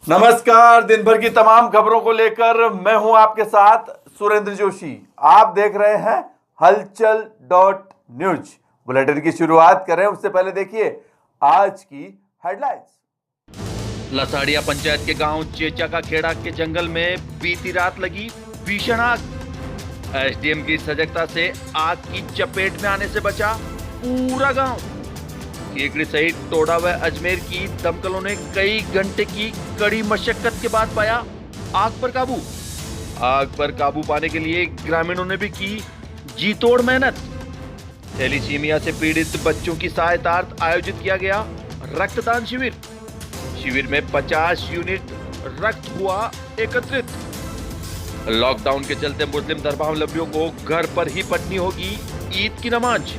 नमस्कार। दिन भर की तमाम खबरों को लेकर मैं हूं आपके साथ सुरेंद्र जोशी। आप देख रहे हैं हलचल .न्यूज। बुलेटिन की शुरुआत करें उससे पहले देखिए आज की हेडलाइंस। लसाड़िया पंचायत के गांव चेचा का खेड़ा के जंगल में बीती रात लगी भीषण आग। एसडीएम की सजगता से आग की चपेट में आने से बचा पूरा गांव। केकड़ी सहित टोडा व अजमेर की दमकलों ने कई घंटे की कड़ी मशक्कत के बाद पाया आग पर काबू। आग पर काबू पाने के लिए ग्रामीणों ने भी की जी तोड़ मेहनत। थैलीसीमिया से पीड़ित बच्चों की सहायतार्थ आयोजित किया गया रक्तदान शिविर। शिविर में 50 यूनिट रक्त हुआ एकत्रित। लॉकडाउन के चलते मुस्लिम धर्मावलंबियों को घर पर ही पढ़नी होगी ईद की नमाज।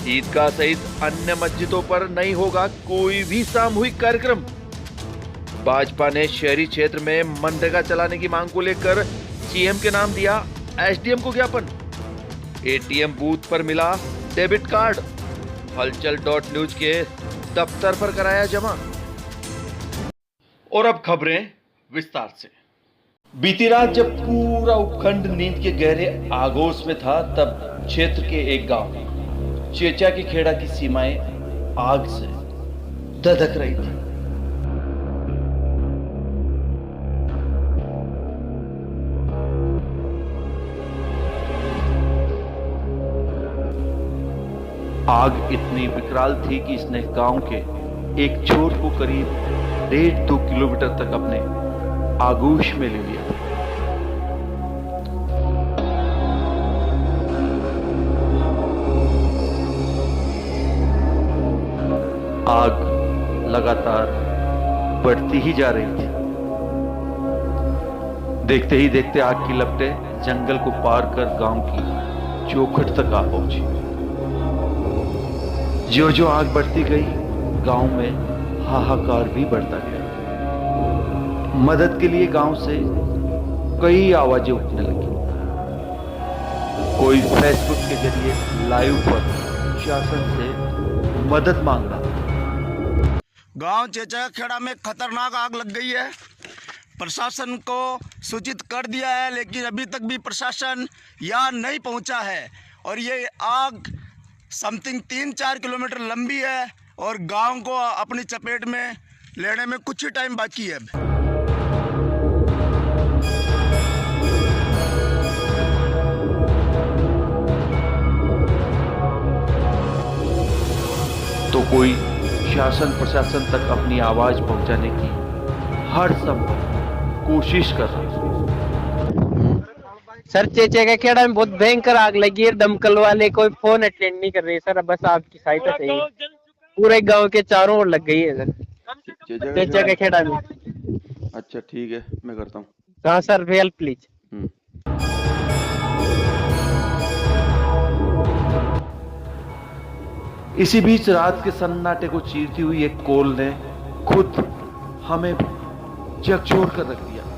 ईदगाह सहित अन्य मस्जिदों पर नहीं होगा कोई भी सामूहिक कार्यक्रम। भाजपा ने शहरी क्षेत्र में मनरेगा चलाने की मांग को लेकर सीएम के नाम दिया एसडीएम को ज्ञापन। एटीएम बूथ पर मिला डेबिट कार्ड। हलचल .न्यूज के दफ्तर पर कराया जमा। और अब खबरें विस्तार से। बीती रात जब पूरा उपखंड नींद के गहरे आगोश में था तब क्षेत्र के एक गांव चेचा के खेड़ा की सीमाएं आग से धधक रही थी। आग इतनी विकराल थी कि इसने गांव के एक छोर को करीब 1.5-2 किलोमीटर तक अपने आगोश में ले लिया। आग लगातार बढ़ती ही जा रही थी। देखते ही देखते आग की लपटें जंगल को पार कर गांव की चौखट तक आ पहुंची। जो जो आग बढ़ती गई गांव में हाहाकार भी बढ़ता गया। मदद के लिए गांव से कई आवाजें उठने लगी। कोई फेसबुक के जरिए लाइव पर शासन से मदद मांग रहा। गांव चेचा खेड़ा में खतरनाक आग लग गई है। प्रशासन को सूचित कर दिया है लेकिन अभी तक भी प्रशासन यहाँ नहीं पहुंचा है और ये आग समथिंग 3-4 किलोमीटर लंबी है और गांव को अपनी चपेट में लेने में कुछ ही टाइम बाकी है। तो कोई शासन प्रशासन तक अपनी आवाज पहुंचाने की हर संभव कोशिश कर रहा है। सर चेचे के खेड़ा में बहुत भयंकर आग लगी है। दमकल वाले कोई फोन अटेंड नहीं कर रहे सर। बस आपकी सहायता चाहिए। पूरे गांव के चारों ओर लग गई है सर चेचे के खेड़ा में। अच्छा ठीक है मैं करता हूँ। हाँ सर हेल्प प्लीज। इसी बीच रात के सन्नाटे को चीरती हुई एक कॉल ने खुद हमें झकझोर कर रख दिया।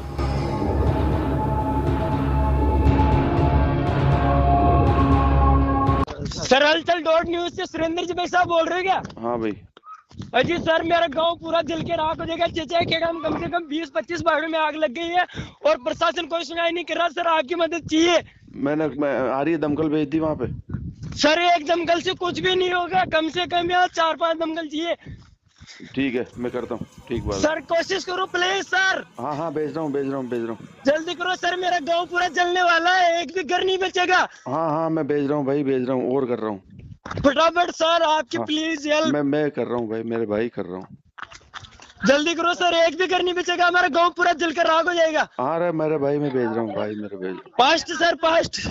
सर हलचल .न्यूज से सुरेंद्र जी भाई साहब बोल रहे हो क्या? हाँ भाई। अजी सर मेरा गांव पूरा जल के राख हो जाएगा। चेचा खेड़ा में कम से कम 20-25 बाड़ों में आग लग गई है और प्रशासन कोई सुनाई नहीं कर रहा। सर आपकी मदद चाहिए। मैं आ रही है दमकल भेज दी वहां पे। सर एक दमकल से कुछ भी नहीं होगा। कम से कम यहाँ 4-5 दमकल चाहिए। ठीक है मैं करता हूँ। ठीक बात सर कोशिश करो प्लीज सर। हाँ भेज रहा हूँ। जल्दी करो सर मेरा गांव पूरा जलने वाला है। एक भी घर नहीं बचेगा। हाँ मैं भेज रहा हूँ भाई भेज रहा हूँ और कर रहा हूँ फटाफट सर आपकी प्लीज हेल्प। मैं कर रहा हूँ भाई मेरे भाई कर रहा हूँ। जल्दी करो सर एक भी घर नहीं बचेगा। हमारा गांव पूरा जलकर राख हो जाएगा। हाँ रे मेरे भाई मैं भेज रहा हूँ भाई मेरे भेज। Fast sir fast.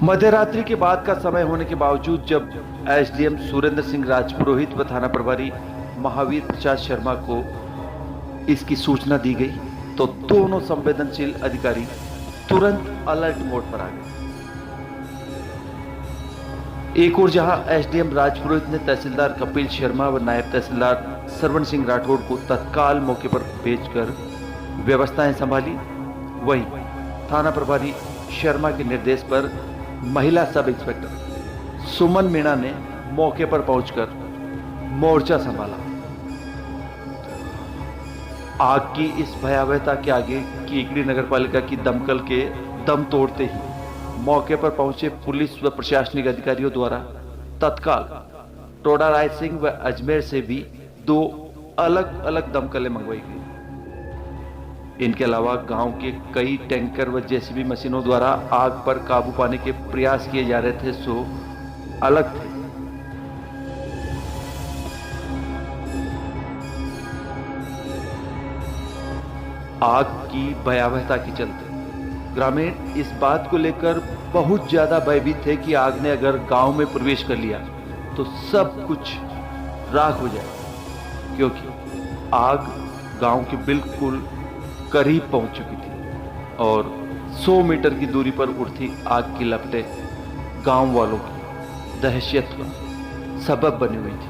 मध्यरात्रि के बाद का समय होने के बावजूद जब एसडीएम सुरेंद्र सिंह राजपुरोहित व थाना प्रभारी महावीर प्रसाद शर्मा को इसकी सूचना दी गई तो दोनों संवेदनशील अधिकारी तुरंत अलर्ट मोड पर आ गए। एक और जहां एसडीएम राजपुरोहित ने तहसीलदार कपिल शर्मा व नायब तहसीलदार सरवण सिंह राठौड़ को तत्काल मौके पर भेजकर व्यवस्थाएं संभाली, वहीं थाना प्रभारी शर्मा के निर्देश पर महिला सब इंस्पेक्टर सुमन मीणा ने मौके पर पहुंचकर मोर्चा संभाला। आग की इस भयावहता के आगे केकड़ी नगरपालिका की दमकल के दम तोड़ते ही मौके पर पहुंचे पुलिस व प्रशासनिक अधिकारियों द्वारा तत्काल टोडा राय सिंह व अजमेर से भी 2 अलग अलग दमकलें मंगवाई गई। इनके अलावा गांव के कई टैंकर व जेसीबी मशीनों द्वारा आग पर काबू पाने के प्रयास किए जा रहे थे, सो अलग थे। आग की भयावहता के चलते ग्रामीण इस बात को लेकर बहुत ज्यादा भयभीत थे कि आग ने अगर गांव में प्रवेश कर लिया तो सब कुछ राख हो जाए, क्योंकि आग गांव के बिल्कुल करीब पहुंच चुकी थी और 100 मीटर की दूरी पर उठती आग की लपटें गांव वालों की दहशत का सबब बनी हुई थी।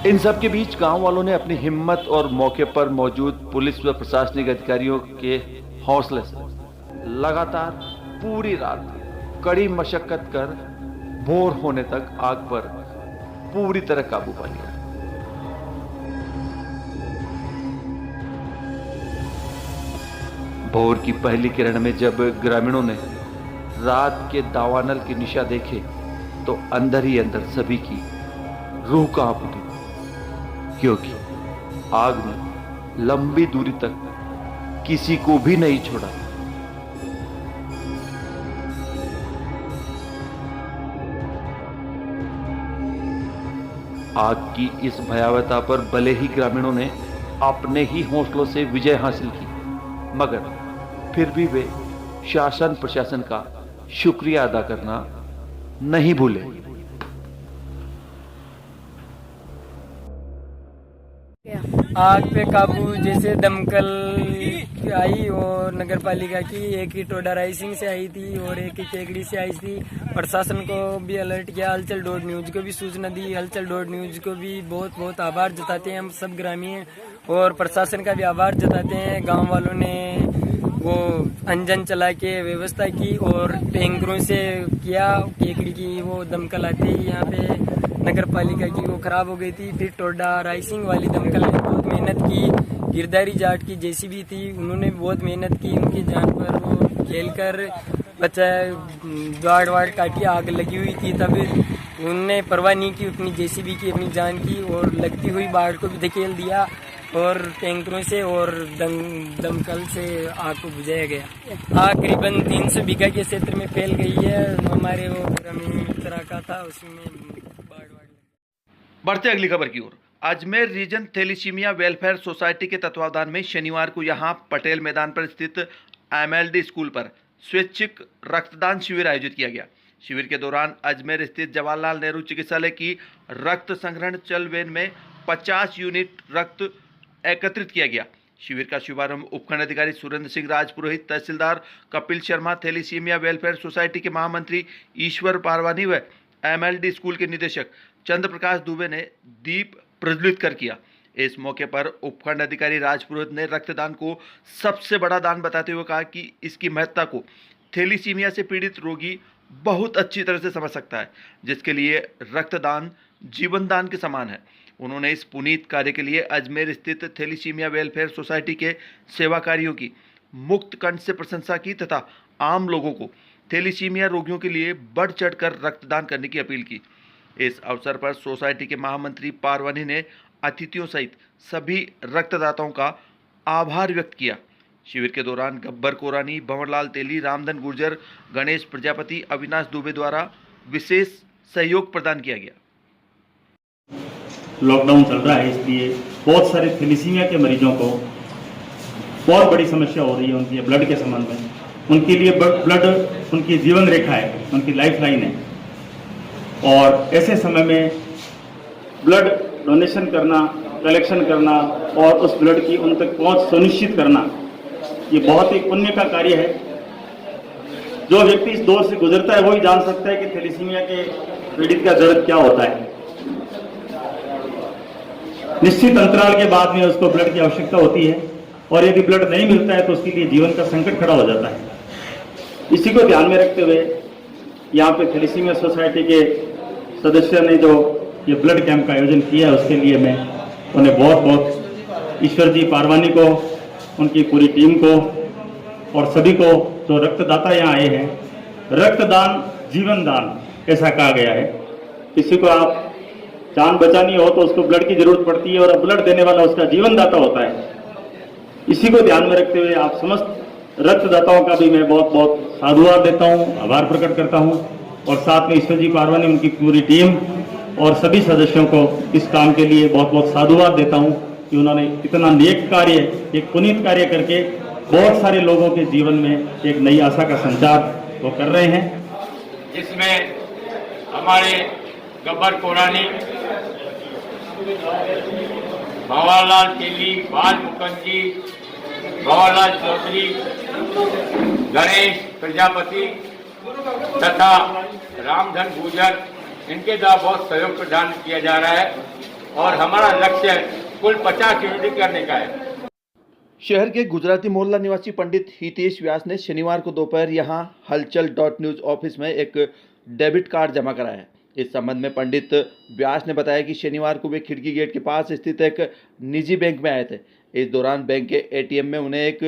इन सब के बीच गांव वालों ने अपनी हिम्मत और मौके पर मौजूद पुलिस व प्रशासनिक अधिकारियों के हौसले से लगातार पूरी रात कड़ी मशक्कत कर भोर होने तक आग पर पूरी तरह काबू पा लिया। भोर की पहली किरण में जब ग्रामीणों ने रात के दावानल की निशा देखे तो अंदर ही अंदर सभी की रूह कांप उठी, क्योंकि आग ने लंबी दूरी तक किसी को भी नहीं छोड़ा। आग की इस भयावहता पर भले ही ग्रामीणों ने अपने ही हौसलों से विजय हासिल की, मगर फिर भी वे शासन प्रशासन का शुक्रिया अदा करना नहीं भूले। आग पे काबू जैसे दमकल आई और नगर पालिका की, एक ही टोडा राय सिंह से आई थी और एक ही केकड़ी से आई थी। प्रशासन को भी अलर्ट किया, हलचल डॉट न्यूज को भी सूचना दी। हलचल डॉट न्यूज को भी बहुत बहुत आभार जताते हैं हम सब ग्रामीण, और प्रशासन का भी आभार जताते हैं। गांव वालों ने वो इंजन चला के व्यवस्था की और टैंकरों से किया। केकड़ी की वो दमकल आते ही यहाँ पे नगर पालिका की वो खराब हो गई थी। फिर टोडा राय सिंह वाली दमकल ने बहुत मेहनत की। गिरधारी जाट की जेसीबी थी, उन्होंने बहुत मेहनत की। उनकी जान पर वो खेल कर बचा, द्वार वाड़ काटी, आग लगी हुई थी तब उनने परवाह नहीं की अपनी जेसीबी की, अपनी जान की, और लगती हुई बाढ़ को भी धकेल दिया और टैंकरों से और दमकल से आग को बुझाया गया। आग करीबन 300 बीघा के क्षेत्र में फैल गई है। हमारे वो ग्रामीण तरह का था, उसमें बढ़ते अगली खबर की ओर। Ajmer region thalassemia welfare society के तत्वावधान में शनिवार को यहां पटेल मैदान पर स्थित MLD स्कूल पर स्वैच्छिक रक्तदान शिविर आयोजित किया गया। शिविर के दौरान अजमेर स्थित जवाहरलाल नेहरू चिकित्सालय की रक्त संग्रहण चल वैन में 50 यूनिट रक्त एकत्रित किया गया। शिविर का शुभारंभ उपखंड अधिकारी सुरेंद्र सिंह राजपुरोहित, तहसीलदार Kapil Sharma, thalassemia welfare society के महामंत्री ईश्वर पारवानी व MLD स्कूल के निदेशक चंद्र प्रकाश दुबे ने दीप प्रज्वलित कर किया। इस मौके पर उपखंड अधिकारी राजपुरोहित ने रक्तदान को सबसे बड़ा दान बताते हुए कहा कि इसकी महत्ता को थैलीसीमिया से पीड़ित रोगी बहुत अच्छी तरह से समझ सकता है, जिसके लिए रक्तदान जीवन दान के समान है। उन्होंने इस पुनीत कार्य के लिए अजमेर स्थित थैलीसीमिया वेलफेयर सोसाइटी के सेवाकारियों की मुक्त कंठ से प्रशंसा की तथा आम लोगों को थैलीसीमिया रोगियों के लिए बढ़ चढ़कर रक्तदान करने की अपील की। इस अवसर पर सोसाइटी के महामंत्री पारवानी ने अतिथियों सहित सभी रक्तदाताओं का आभार व्यक्त किया। शिविर के दौरान गब्बर कोरानी, भंवरलाल तेली, रामधन गुर्जर, गणेश प्रजापति, अविनाश दुबे द्वारा विशेष सहयोग प्रदान किया गया। लॉकडाउन चल रहा है, इसलिए बहुत सारे थैलीसीमिया के मरीजों को बहुत बड़ी समस्या हो रही है उनकी ब्लड के संबंध में। उनके लिए ब्लड उनकी जीवन रेखा है, उनकी लाइफ लाइन है, और ऐसे समय में ब्लड डोनेशन करना, कलेक्शन करना और उस ब्लड की उन तक पहुंच सुनिश्चित करना, ये बहुत ही पुण्य का कार्य है। जो व्यक्ति इस दौर से गुजरता है वही जान सकता है कि थैलीसीमिया के पीड़ित का दर्द क्या होता है। निश्चित अंतराल के बाद में उसको ब्लड की आवश्यकता होती है, और यदि ब्लड नहीं मिलता है तो उसके लिए जीवन का संकट खड़ा हो जाता है। इसी को ध्यान में रखते हुए यहाँ पे थैलेसीमिया सोसाइटी के सदस्यों ने जो ये ब्लड कैंप का आयोजन किया है उसके लिए मैं उन्हें बहुत बहुत ईश्वर जी पारवानी को, उनकी पूरी टीम को और सभी को जो रक्तदाता यहाँ आए हैं। रक्तदान जीवन दान ऐसा कहा गया है। किसी को आप जान बचानी हो तो उसको ब्लड की जरूरत पड़ती है और ब्लड देने वाला उसका जीवन दाता होता है। इसी को ध्यान में रखते हुए आप समस्त रक्तदाताओं का भी मैं बहुत बहुत साधुवाद देता हूँ, आभार प्रकट करता हूँ और साथ में ईश्वर जी पारवानी, उनकी पूरी टीम और सभी सदस्यों को इस काम के लिए बहुत बहुत साधुवाद देता हूँ कि उन्होंने इतना नेक कार्य, एक पुनीत कार्य करके बहुत सारे लोगों के जीवन में एक नई आशा का संचार वो कर रहे हैं। जिसमें हमारे गब्बर कोरानी, भंवरलाल तेली, बाल मुखर्जी, भंवरलाल चौधरी, गणेश प्रजापति तथा रामधन गुजर, इनके द्वारा बहुत सहयोग प्रदान किया जा रहा है और हमारा लक्ष्य कुल 50 यूनिट करने का है। शहर के गुजराती मोहल्ला निवासी पंडित हितेश व्यास ने शनिवार को दोपहर यहां हलचल.न्यूज ऑफिस में एक डेबिट कार्ड जमा कराया है। इस संबंध में पंडित व्यास ने बताया कि शनिवार को वे खिड़की गेट के पास स्थित एक निजी बैंक में आए थे। इस दौरान बैंक के एटीएम में उन्हें एक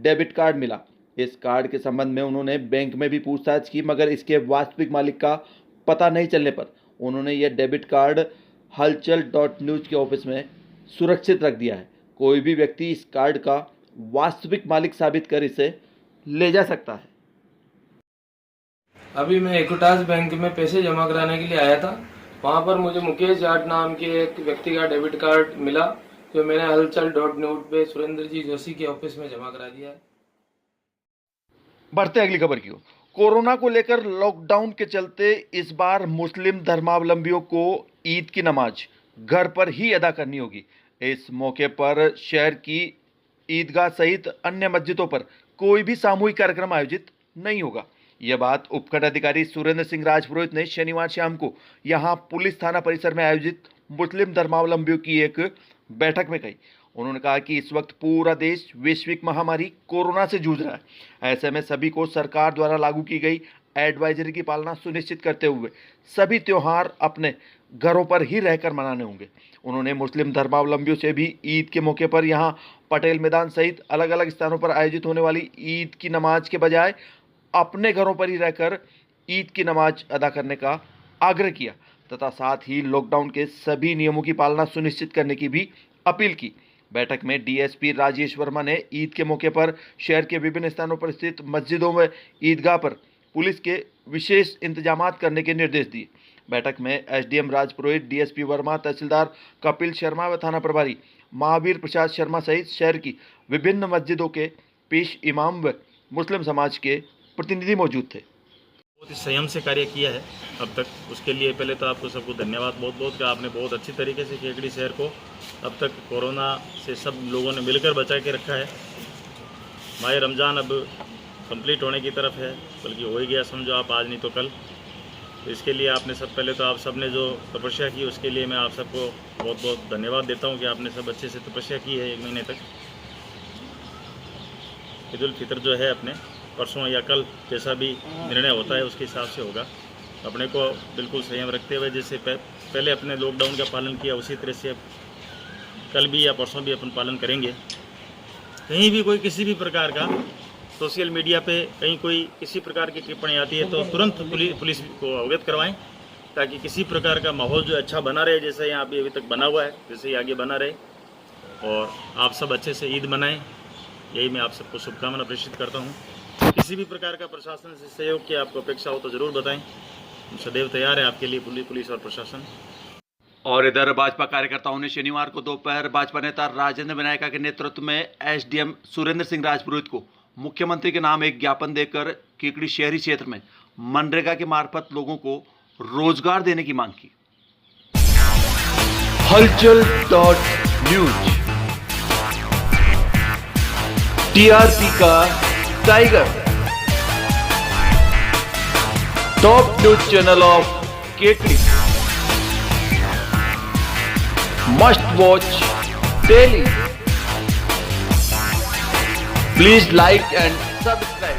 डेबिट कार्ड मिला। इस कार्ड के संबंध में उन्होंने बैंक में भी पूछताछ की, मगर इसके वास्तविक मालिक का पता नहीं चलने पर उन्होंने यह डेबिट कार्ड हलचल.न्यूज के ऑफिस में सुरक्षित रख दिया है। कोई भी व्यक्ति इस कार्ड का वास्तविक मालिक साबित कर इसे ले जा सकता है। अभी मैं इक्विटास बैंक में पैसे जमा कराने के लिए आया था। वहाँ पर मुझे मुकेश जाट नाम के एक व्यक्ति का डेबिट कार्ड मिला, जो मैंने हलचल.न्यूज पे सुरेंद्र जी जोशी के ऑफिस में जमा करा दिया है। बढ़ते अगली खबर की ओर। कोरोना को लेकर लॉकडाउन के चलते इस बार मुस्लिम धर्मावलंबियों को ईद की नमाज घर पर ही अदा करनी होगी। इस मौके पर शहर की ईदगाह सहित अन्य मस्जिदों पर कोई भी सामूहिक कार्यक्रम आयोजित नहीं होगा। यह बात उपखंड अधिकारी सुरेंद्र सिंह राजपुरोहित ने शनिवार शाम को यहां पुलिस थाना परिसर में आयोजित मुस्लिम धर्मावलंबियों की एक बैठक में कही। उन्होंने कहा कि इस वक्त पूरा देश वैश्विक महामारी कोरोना से जूझ रहा है। ऐसे में सभी को सरकार द्वारा लागू की गई एडवाइजरी की पालना सुनिश्चित करते हुए सभी त्योहार अपने घरों पर ही रहकर मनाने होंगे। उन्होंने मुस्लिम धर्मावलंबियों से भी ईद के मौके पर यहां पटेल मैदान सहित अलग अलग स्थानों पर आयोजित होने वाली ईद की नमाज के बजाय अपने घरों पर ही रहकर ईद की नमाज अदा करने का आग्रह किया तथा साथ ही लॉकडाउन के सभी नियमों की पालना सुनिश्चित करने की भी अपील की। बैठक में डीएसपी राजेश वर्मा ने ईद के मौके पर शहर के विभिन्न स्थानों पर स्थित मस्जिदों में ईदगाह पर पुलिस के विशेष इंतजाम करने के निर्देश दिए। बैठक में एसडीएम राजपुरोहित, डीएसपी वर्मा, तहसीलदार कपिल शर्मा व थाना प्रभारी महावीर प्रसाद शर्मा सहित शहर की विभिन्न मस्जिदों के पेश इमाम व मुस्लिम समाज के प्रतिनिधि मौजूद थे। बहुत ही संयम से कार्य किया है अब तक, उसके लिए पहले तो आपको सबको धन्यवाद बहुत बहुत कि आपने बहुत अच्छी तरीके से केकड़ी शहर को अब तक कोरोना से सब लोगों ने मिलकर बचा के रखा है। माह रमज़ान अब कंप्लीट होने की तरफ है, बल्कि हो ही गया समझो आप, आज नहीं तो कल। तो इसके लिए आपने सब पहले तो आप सब ने जो तपस्या की उसके लिए मैं आप सबको बहुत बहुत धन्यवाद देता हूँ कि आपने सब अच्छे से तपस्या की है 1 महीने तक। ईद उल फितर जो है अपने परसों या कल जैसा भी निर्णय होता है उसके हिसाब से होगा। अपने को बिल्कुल संयम रखते हुए जैसे पहले अपने लॉकडाउन का पालन किया उसी तरह से कल भी या परसों भी अपन पालन करेंगे। कहीं भी कोई किसी भी प्रकार का सोशल मीडिया पे कहीं कोई किसी प्रकार की टिप्पणी आती है तो तुरंत पुलिस को अवगत करवाएं, ताकि किसी प्रकार का माहौल जो अच्छा बना रहे, जैसे यहाँ पे अभी तक बना हुआ है जैसे ही आगे बना रहे, और आप सब अच्छे से ईद मनाएं। यही मैं आप सबको शुभकामना प्रेषित करता हूँ। किसी भी प्रकार का प्रशासन से सहयोग की आपको अपेक्षा हो तो ज़रूर बताएं, हम सदैव तैयार है आपके लिए, पुलिस और प्रशासन। और इधर भाजपा कार्यकर्ताओं ने शनिवार को दोपहर भाजपा नेता राजेंद्र विनायका के नेतृत्व में एसडीएम सुरेंद्र सिंह राजपुरोहित को मुख्यमंत्री के नाम एक ज्ञापन देकर केकड़ी शहरी क्षेत्र में मनरेगा के मार्फत लोगों को रोजगार देने की मांग की। हलचल.न्यूज टीआरपी का tiger, top news channel of Kekri, must watch daily. Please like and subscribe.